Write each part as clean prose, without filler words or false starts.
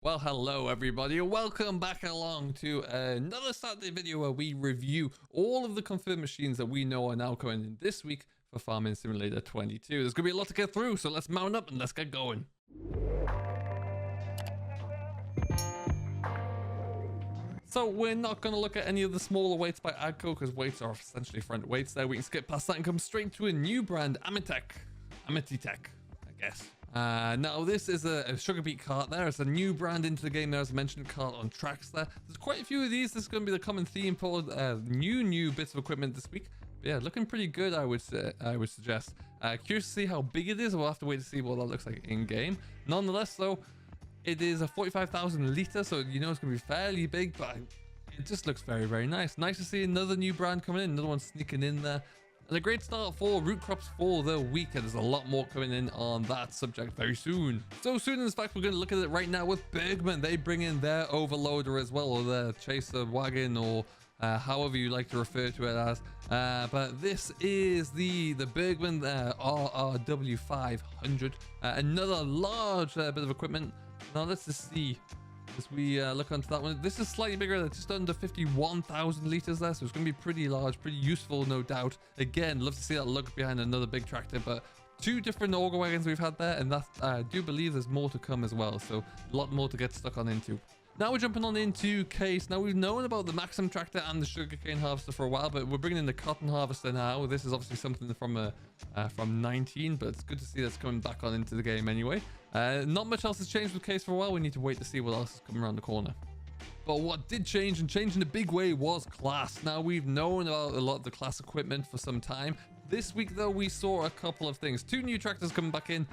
Well, hello everybody, welcome back along to another Saturday video where we review all of the confirmed machines that we know are now coming in this week for Farming Simulator 22. There's going to be a lot to get through, so let's mount up and let's get going. So we're not going to look at any of the smaller weights by AGCO because weights are essentially front weights there. We can skip past that and come straight to a new brand, Amitech, I guess. Now this is a Sugarbeet Cart there. It's a new brand into the game there, as I mentioned, cart on tracks there. There's quite a few of these. This is going to be the common theme for new bits of equipment this week. But yeah, looking pretty good, I would suggest. Curious to see how big it is. We'll have to wait to see what that looks like in game. Nonetheless, though, it is a 45,000 litre, so you know it's going to be fairly big, but it just looks very, very nice. Nice to see another new brand coming in, another one sneaking in there. And a great start for root crops for the week, and there's a lot more coming in on that subject very soon. So soon, in fact, we're going to look at it right now with Bergman. They bring in their overloader as well, or their chaser wagon, or however you like to refer to it as. But this is the Bergman RRW 500, another large bit of equipment. Now let's just see as we look onto that one. This is slightly bigger, just under 51,000 litres there, so it's going to be pretty large, pretty useful, no doubt. Again, love to see that lug behind another big tractor, but two different auger wagons we've had there, and that I do believe there's more to come as well, so a lot more to get stuck on into. Now we're jumping on into Case. Now we've known about the Maxim tractor and the sugarcane harvester for a while, but we're bringing in the cotton harvester now. This is obviously something from 19, but it's good to see that's coming back on into the game anyway. Not much else has changed with Case for a while. We need to wait to see what else is coming around the corner. But what did change, and change in a big way, was class. Now, we've known about a lot of the class equipment for some time. This week, though, we saw a couple of things. Two new tractors coming back in.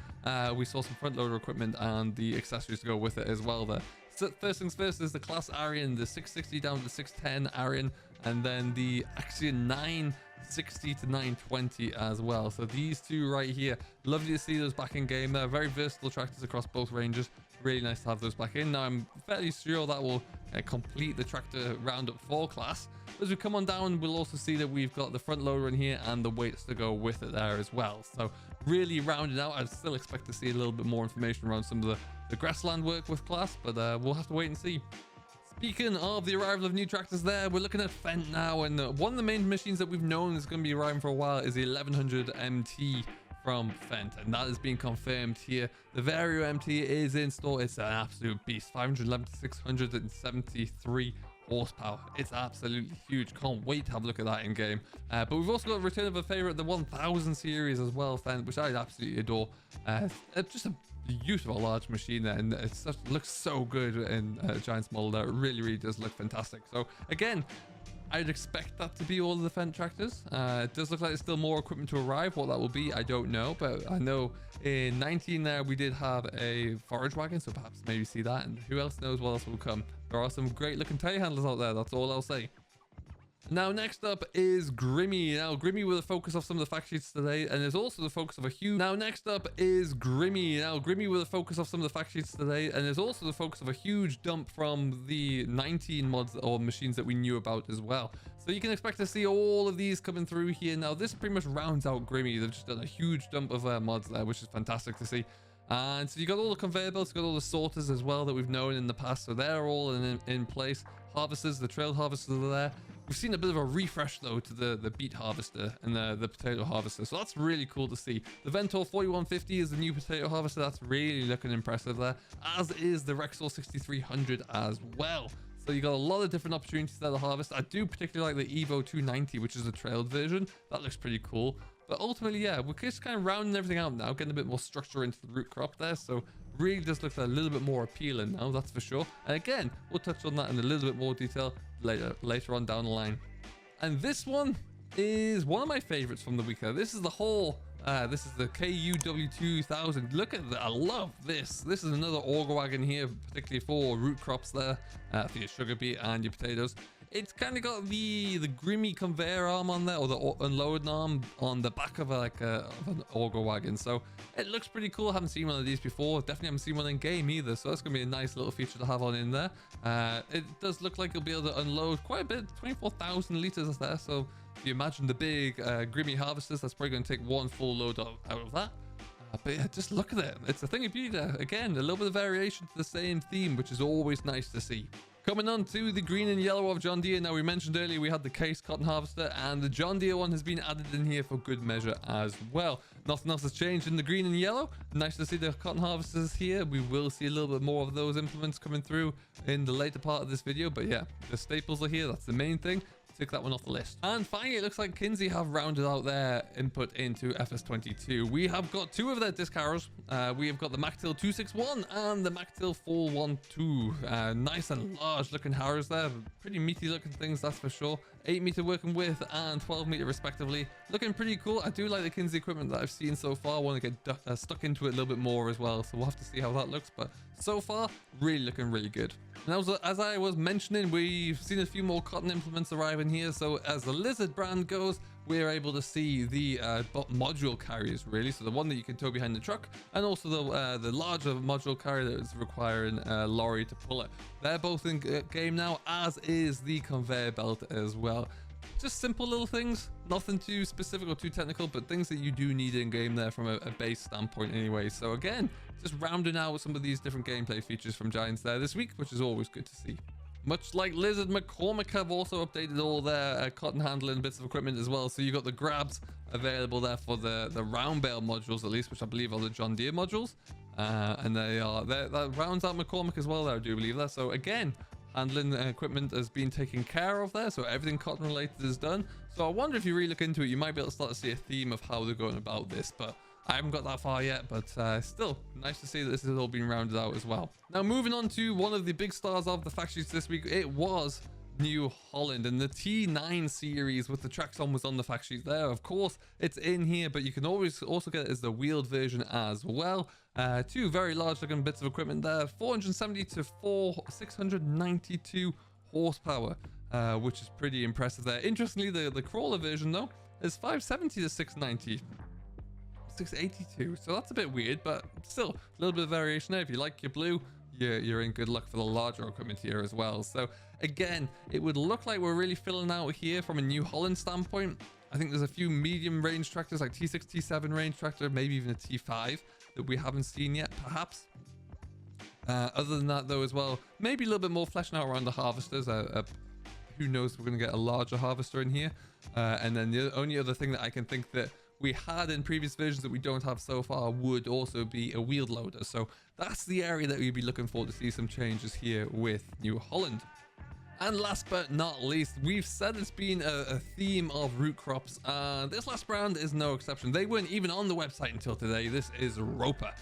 We saw some front loader equipment and the accessories to go with it as well there. So first things first is the class Arian, the 660 down to 610 Arian, and then the Axion 960 to 920 as well. So these two right here, lovely to see those back in game. They're very versatile tractors across both ranges. Really nice to have those back in. Now I'm fairly sure that will complete the tractor roundup for class. As we come on down, we'll also see that we've got the front loader in here and the weights to go with it there as well. So really rounded out. I still expect to see a little bit more information around some of the grassland work with class, but we'll have to wait and see. Speaking of the arrival of new tractors there, we're looking at Fendt now, and one of the main machines that we've known is going to be arriving for a while is the 1100 MT from Fendt, and that is being confirmed here. The Vario MT is in store. It's an absolute beast, 511 to 673 horsepower. It's absolutely huge. Can't wait to have a look at that in game. But we've also got a return of a favorite, the 1000 series as well, Fendt, which I absolutely adore. It's just a beautiful large machine there, and it looks so good in Giant's model there. It really does look fantastic. So again, I'd expect that to be all of the Fendt tractors. It does look like there's still more equipment to arrive. What that will be, I don't know. But I know in 19 there, we did have a forage wagon. So perhaps maybe see that. And who else knows what else will come. There are some great looking telehandlers out there. That's all I'll say. Now, next up is Grimmy. Now, Grimmy with a focus of some of the fact sheets today, and there's also the focus of a huge... Now, next up is Grimmy. Now, Grimmy with a focus of some of the fact sheets today, and there's also the focus of a huge dump from the 19 mods or machines that we knew about as well. So you can expect to see all of these coming through here. Now, this pretty much rounds out Grimmy. They've just done a huge dump of mods there, which is fantastic to see. And so you got all the conveyor belts, you got all the sorters as well that we've known in the past, so they're all in place. Harvesters, the trail harvesters are there. We've seen a bit of a refresh though to the beet harvester and the potato harvester, so that's really cool to see. The Ventor 4150 is the new potato harvester. That's really looking impressive there, as is the Rexall 6300 as well. So you got a lot of different opportunities there to harvest. I do particularly like the Evo 290, which is the trailed version. That looks pretty cool. But ultimately, yeah, we're just kind of rounding everything out now, getting a bit more structure into the root crop there. So really does look a little bit more appealing now, that's for sure. And again, we'll touch on that in a little bit more detail later on down the line. And this one is one of my favorites from the week. This is the whole... this is the KUW2000. Look at that. I love this. This is another auger wagon here, particularly for root crops there, for your sugar beet and your potatoes. It's kind of got the Grimmy conveyor arm on there, or the unloading arm on the back of of an auger wagon. So it looks pretty cool. I haven't seen one of these before. Definitely haven't seen one in game either. So that's going to be a nice little feature to have on in there. It does look like you'll be able to unload quite a bit, 24,000 litres there. So if you imagine the big Grimmy harvesters, that's probably going to take one full load out of that. But yeah, just look at it. It's a thing of beauty there. Again, a little bit of variation to the same theme, which is always nice to see. Coming on to the green and yellow of John Deere. Now, we mentioned earlier we had the case cotton harvester, and the John Deere one has been added in here for good measure as well. Nothing else has changed in the green and yellow. Nice to see the cotton harvesters here. We will see a little bit more of those implements coming through in the later part of this video. But yeah, the staples are here. That's the main thing. Tick that one off the list. And finally, it looks like Kinsey have rounded out their input into FS22. We have got two of their disc harrows. We have got the MacTill 261 and the MacTill 412. Nice and large looking harrows there. Pretty meaty looking things, that's for sure. 8 meter working width and 12 meter respectively. Looking pretty cool. I do like the Kinsey equipment that I've seen so far. I want to get stuck into it a little bit more as well. So we'll have to see how that looks. But so far, really looking really good. And as I was mentioning, we've seen a few more cotton implements arriving here. So as the Lizard brand goes, we're able to see the module carriers, really. So the one that you can tow behind the truck, and also the larger module carrier that is requiring a lorry to pull it. They're both in game now, as is the conveyor belt as well. Just simple little things, nothing too specific or too technical, but things that you do need in game there from a base standpoint anyway. So again, just rounding out some of these different gameplay features from Giants there this week, which is always good to see. Much like Lizard, McCormick have also updated all their cotton handling bits of equipment as well. So you got the grabs available there for the round bale modules, at least, which I believe are the John Deere modules. And that rounds out McCormick as well there, I do believe that. So again, handling equipment has been taken care of there, so everything cotton related is done. So I wonder if you really look into it, you might be able to start to see a theme of how they're going about this, but I haven't got that far yet. But still nice to see that this has all been rounded out as well. Now, moving on to one of the big stars of the fact sheets this week, it was New Holland, and the T9 series with the Traxxon was on the fact sheet there. Of course, it's in here, but you can always also get it as the wheeled version as well. Two very large looking bits of equipment there, 470 to 692 horsepower, which is pretty impressive there. Interestingly, the crawler version though is 570 to 682, so that's a bit weird, but still a little bit of variation there. If you like your blue, you're in good luck for the larger equipment here as well. So again, it would look like we're really filling out here from a New Holland standpoint. I think there's a few medium range tractors like T6, T7 range tractor, maybe even a T5 that we haven't seen yet, perhaps. Other than that though as well, maybe a little bit more fleshing out around the harvesters. Who knows, we're going to get a larger harvester in here. And then the only other thing that I can think that we had in previous versions that we don't have so far would also be a wheeled loader. So that's the area that we'd be looking for to see some changes here with New Holland. And last but not least, we've said it's been a theme of root crops. This last brand is no exception. They weren't even on the website until today. This is Roper,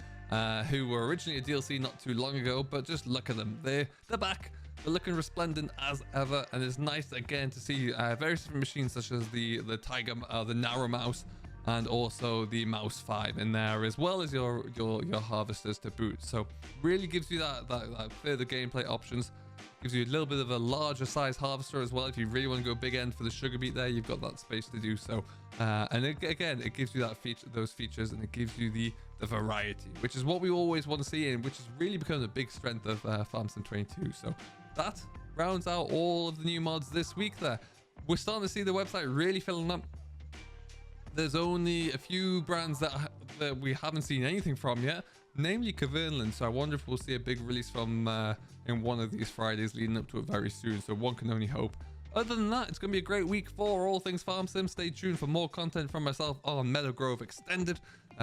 who were originally a DLC not too long ago, but just look at them. They're back. They're looking resplendent as ever, and it's nice again to see various different machines such as the Tiger, the Narrow Mouse, and also the Mouse 5 in there, as well as your harvesters to boot. So really gives you that further gameplay options. Gives you a little bit of a larger size harvester as well. If you really want to go big end for the Sugarbeet there, you've got that space to do so. And again, it gives you those features, and it gives you the variety, which is what we always want to see, and which has really become a big strength of FS22. So that rounds out all of the new mods this week there. We're starting to see the website really filling up. There's only a few brands that we haven't seen anything from yet, namely Kverneland. So I wonder if we'll see a big release from in one of these Fridays leading up to it very soon. So one can only hope. Other than that, it's going to be a great week for all things Farm Sim. Stay tuned for more content from myself on Meadow Grove Extended.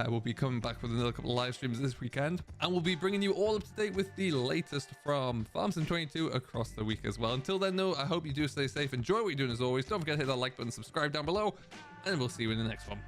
We'll be coming back with another couple of live streams this weekend, and we'll be bringing you all up to date with the latest from Farm Sim 22 across the week as well. Until then, though, I hope you do stay safe. Enjoy what you're doing as always. Don't forget to hit that like button, subscribe down below, and we'll see you in the next one.